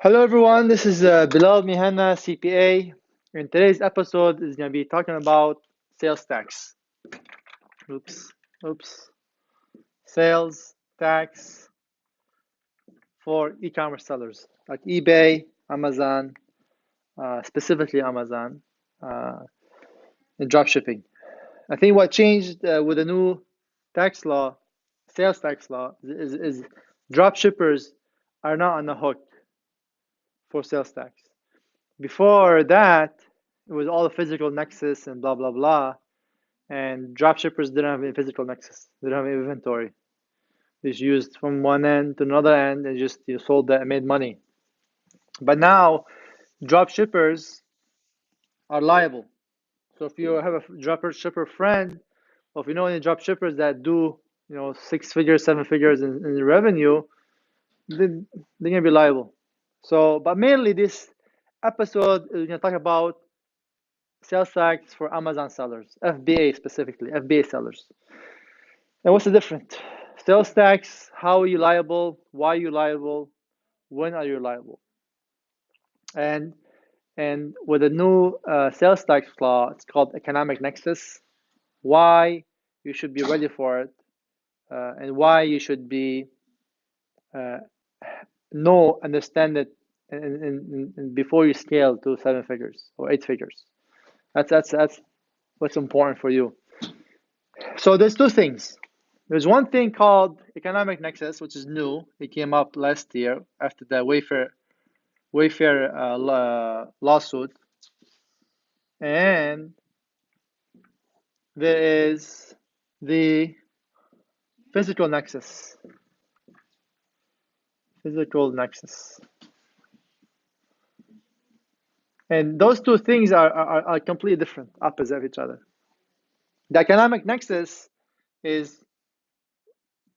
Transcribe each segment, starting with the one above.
Hello everyone, this is Bilal Mehanna CPA. In today's episode is going to be talking about sales tax. Oops, oops. Sales tax for e-commerce sellers like eBay, Amazon, specifically Amazon, and dropshipping. I think what changed with the new tax law, sales tax law, is dropshippers are not on the hook for sales tax. Before that, it was all the physical nexus and blah blah blah. And dropshippers didn't have a physical nexus. They didn't have inventory. They just used from one end to another end and just sold that and made money. But now dropshippers are liable. So if you have a dropshipper friend, or if you know any dropshippers that do 6 figures, 7 figures in revenue, then they're gonna be liable. So, but mainly this episode is gonna talk about sales tax for Amazon sellers, FBA specifically, FBA sellers. And what's the difference? Sales tax, how are you liable? Why are you liable? When are you liable? And with the new sales tax law, it's called economic nexus. Why you should be ready for it, and why you should be uh, understand it, and before you scale to 7 figures or 8 figures. That's what's important for you. So there's two things. There's one thing called economic nexus, which is new. It came up last year after the Wayfair lawsuit, and there is the physical nexus. Physical nexus, and those two things are completely different, opposite of each other. The economic nexus is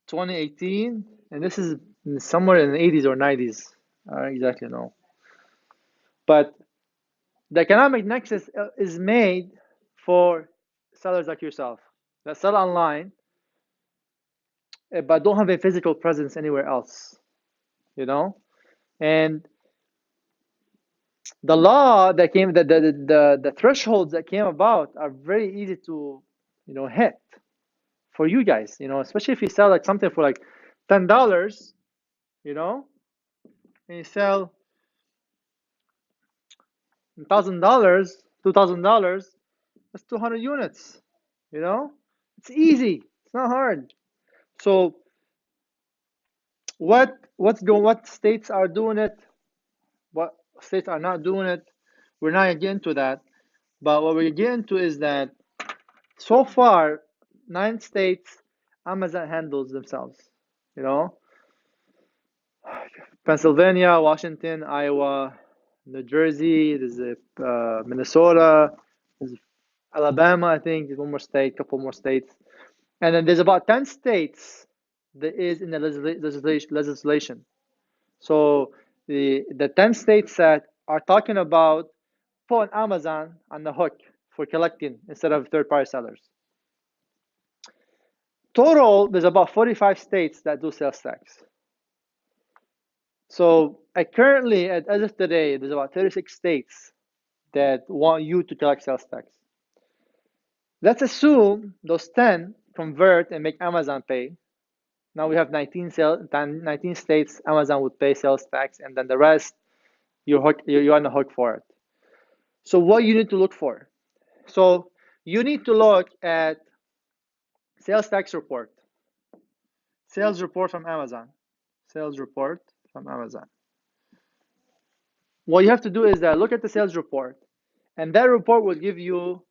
2018, and this is somewhere in the 80s or 90s. I don't exactly know. But the economic nexus is made for sellers like yourself that sell online, but don't have a physical presence anywhere else, And the law that came, the thresholds that came about are very easy to, hit for you guys, especially if you sell like something for like $10, and you sell $1,000, $2,000, that's 200 units, It's easy. It's not hard. So what states are doing it? What states are not doing it? We're not gonna get into that. But what we're getting into is that so far, 9 states, Amazon handles themselves. Pennsylvania, Washington, Iowa, New Jersey, there's Minnesota, there's Alabama, I think, there's one more state, couple more states. And then there's about 10 states that is in the legislation. So the 10 states that are talking about putting Amazon on the hook for collecting instead of third-party sellers. Total, there's about 45 states that do sales tax. So currently, as of today, there's about 36 states that want you to collect sales tax. Let's assume those 10 convert and make Amazon pay. Now we have 19 states Amazon would pay sales tax, and then the rest, you're on the hook for it. So what you need to look for? So you need to look at sales tax report. Sales report from Amazon. Sales report from Amazon. What you have to do is that look at the sales report, and that report will give you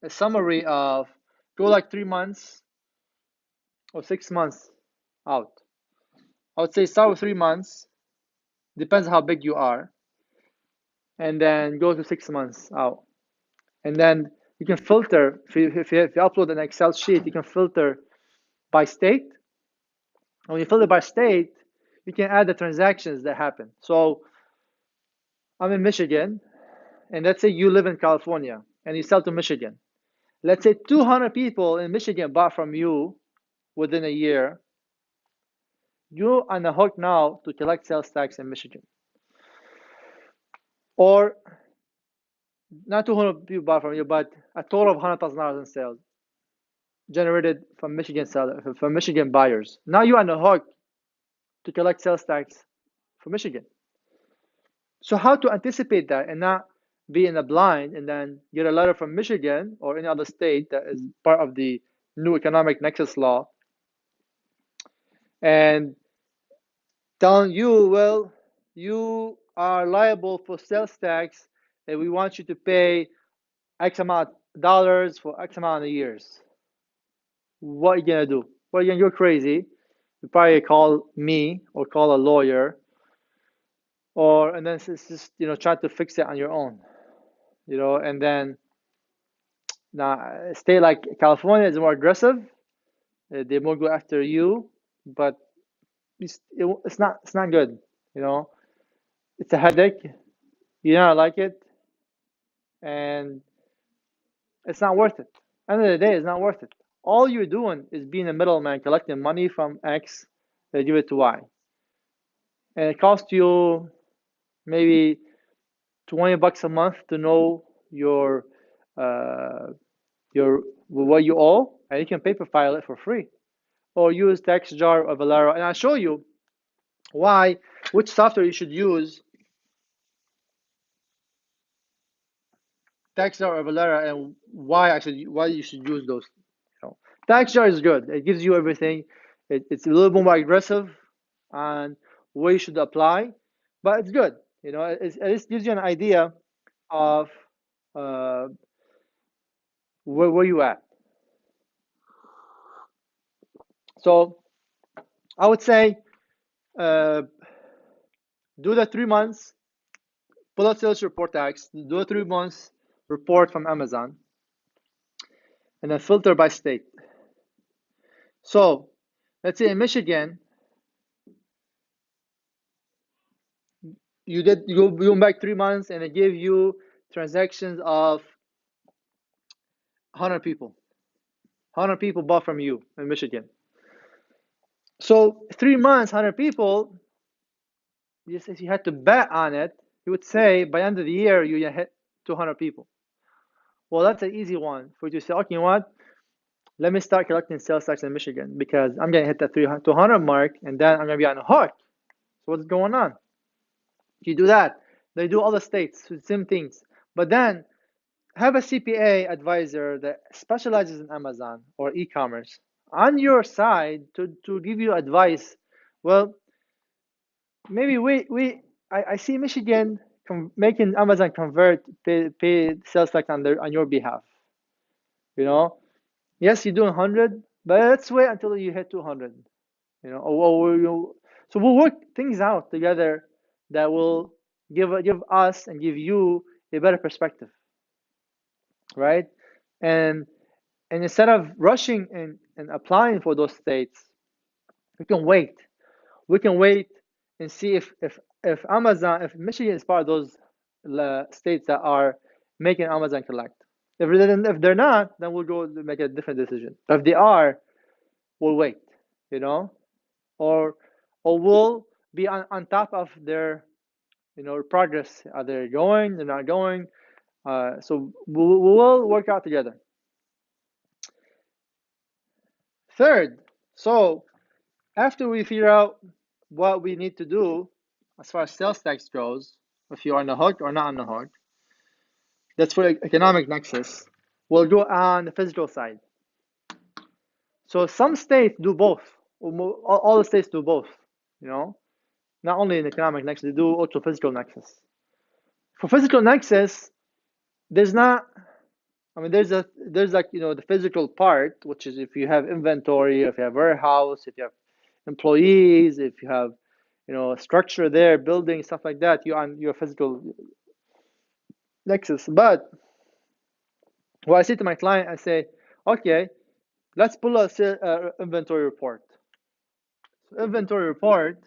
a summary of go like 3 months or 6 months out. I would say start with 3 months, depends how big you are, and then go to 6 months out. And then you can filter, if you upload an Excel sheet, you can filter by state. And when you filter by state, you can add the transactions that happen. So I'm in Michigan, and let's say you live in California, and you sell to Michigan. Let's say 200 people in Michigan bought from you within a year. You're on the hook now to collect sales tax in Michigan. or not 200 people bought from you, but a total of $100,000 in sales generated from Michigan buyers. Now you're on the hook to collect sales tax for Michigan. So how to anticipate that and not be in a blind and then get a letter from Michigan or any other state that is part of the new economic nexus law and telling you, well, you are liable for sales tax and we want you to pay X amount of dollars for X amount of years. What are you gonna do? Well, you're crazy. You probably call me or call a lawyer, or and then it's just try to fix it on your own, and then now a state like California is more aggressive. They more go after you, but it's not good. It's a headache. You don't like it, and it's not worth it. End of the day, it's not worth it. All you're doing is being a middleman, collecting money from X, they give it to Y, and it costs you maybe $20 a month to know uh, your what you owe, and you can paper file it for free, or use TaxJar or Valero, and I'll show you which software you should use, TaxJar or Valera, and why you should use those. TaxJar is good. It gives you everything. It's a little bit more aggressive on where you should apply, but it's good. It just gives you an idea of uh, where you at. So I would say uh, do the 3 months, pull out sales report tax, do a 3 months report from Amazon, and then filter by state. So let's say in Michigan, you went back 3 months and it gave you transactions of 100 people. 100 people bought from you in Michigan. So 3 months, 100 people, if you had to bet on it, you would say by the end of the year, you hit 200 people. Well, that's an easy one for you to say, okay, you know what? Let me start collecting sales tax in Michigan because I'm going to hit that 200 mark and then I'm going to be on the hook. So what's going on? You do that. They do all the states, same things. But then have a CPA advisor that specializes in Amazon or e-commerce on your side to give you advice. Well, maybe I see Michigan making Amazon convert pay sales tax on your behalf. Yes, you're doing 100, but let's wait until you hit 200. So we'll work things out together that will give us and give you a better perspective, right? And instead of rushing and applying for those states, we can wait. We can wait and see if Michigan is part of those states that are making Amazon collect. If they're not, then we'll go make a different decision. If they are, we'll wait, or we'll be on top of their progress. Are they going? They're not going. So we'll work out together. Third, so after we figure out what we need to do as far as sales tax goes, if you are on the hook or not on the hook, that's for economic nexus. We'll go on the physical side. So some states do both. All the states do both. Not only in economic nexus, they do also physical nexus. For physical nexus, there's not. I mean, there's like the physical part, which is if you have inventory, if you have warehouse, if you have employees, if you have a structure there, building, stuff like that, you're on your physical nexus. But what I say to my client, I say, okay, let's pull a inventory report. So inventory report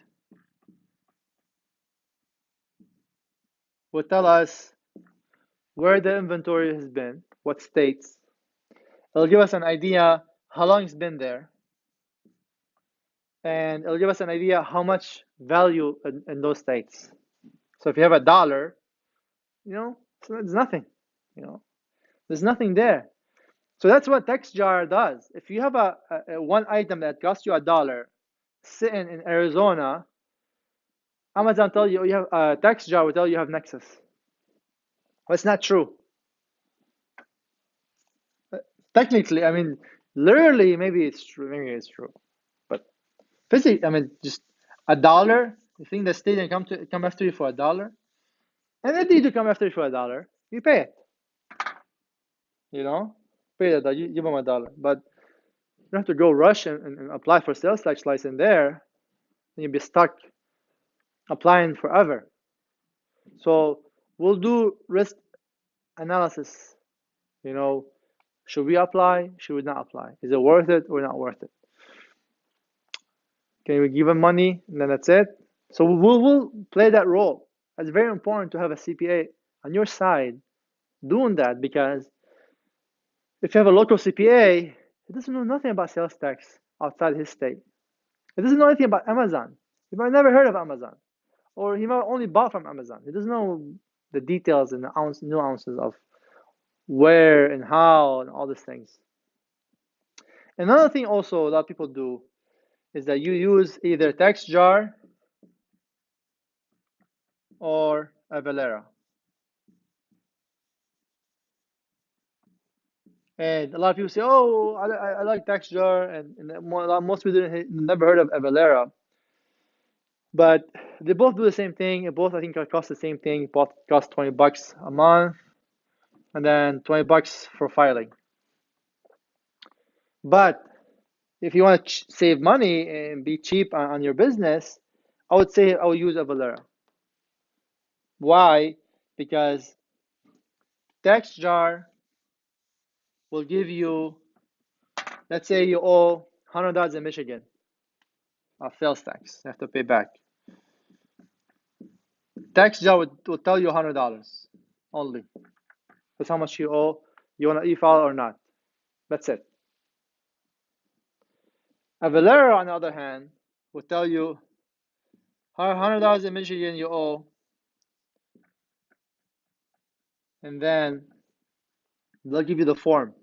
will tell us where the inventory has been, what states. It'll give us an idea how long it's been there, and it'll give us an idea how much value in those states. So if you have $1, So there's nothing, there's nothing there. So that's what TextJar does. If you have a one item that costs you $1 sitting in Arizona, Amazon tell you have TextJar will tell you have Nexus. Well, it's not true. Technically, I mean, literally, maybe it's true, but physically, I mean, just $1. You think the state can come after you for $1, and they need to come after you for $1. You pay it, pay it. You give them $1, but you don't have to go rush and apply for sales tax license there, and you'll be stuck applying forever. So we'll do risk analysis. Should we apply? Should we not apply? Is it worth it or not worth it? Can we give them money and then that's it? So we'll play that role. It's very important to have a CPA on your side doing that, because if you have a local CPA, he doesn't know nothing about sales tax outside his state. He doesn't know anything about Amazon. He might never heard of Amazon, or he might only bought from Amazon. He doesn't know the details and the nuances of where and how and all these things. Another thing also a lot of people do is that you use either TextJar or Avalara. And a lot of people say, "Oh, I like TextJar," and most people never heard of Avalara. But they both do the same thing. Both, I think, cost the same thing. Both cost $20 a month, and then $20 for filing. But if you want to save money and be cheap on your business, I would say I would use Avalara. Why? Because TextJar will give you, let's say you owe $100 in Michigan of sales tax, you have to pay back. TextJar will tell you $100 only. That's how much you owe. You want to e-file or not? That's it. Avalara, on the other hand, will tell you $100 in Michigan you owe, and then they'll give you the form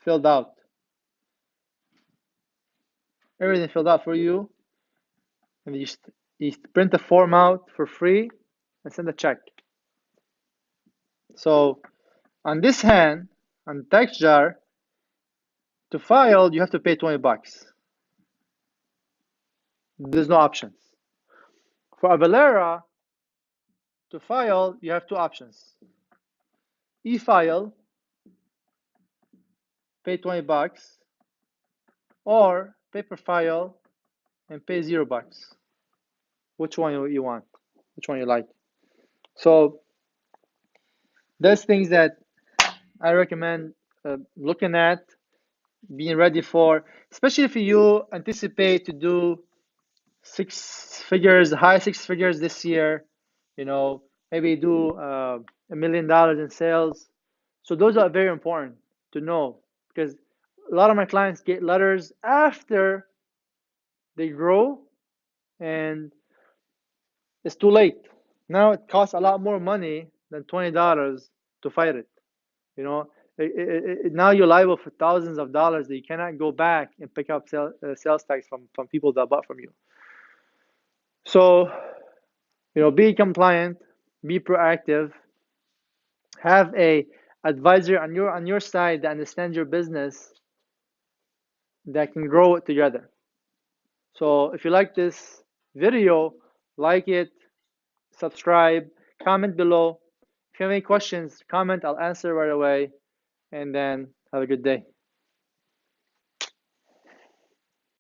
filled out. Everything filled out for you, and you print the form out for free and send a check. So on this hand, on TextJar, to file you have to pay $20. There's no options. For Avalara, to file you have two options: e-file, pay $20, or paper file and pay $0. Which one you want? Which one you like? So there's things that I recommend looking at, being ready for, especially if you anticipate to do high six figures this year. Maybe do $1 million in sales. So those are very important to know, because a lot of my clients get letters after they grow, and it's too late. Now it costs a lot more money than $20 to fight it. Now you're liable for thousands of dollars that you cannot go back and pick up sales tax from people that bought from you. So, be compliant, be proactive, have a advisor on your side that understands your business, that can grow it together. So if you like this video, like it, subscribe, comment below. If you have any questions, comment, I'll answer right away, and then have a good day.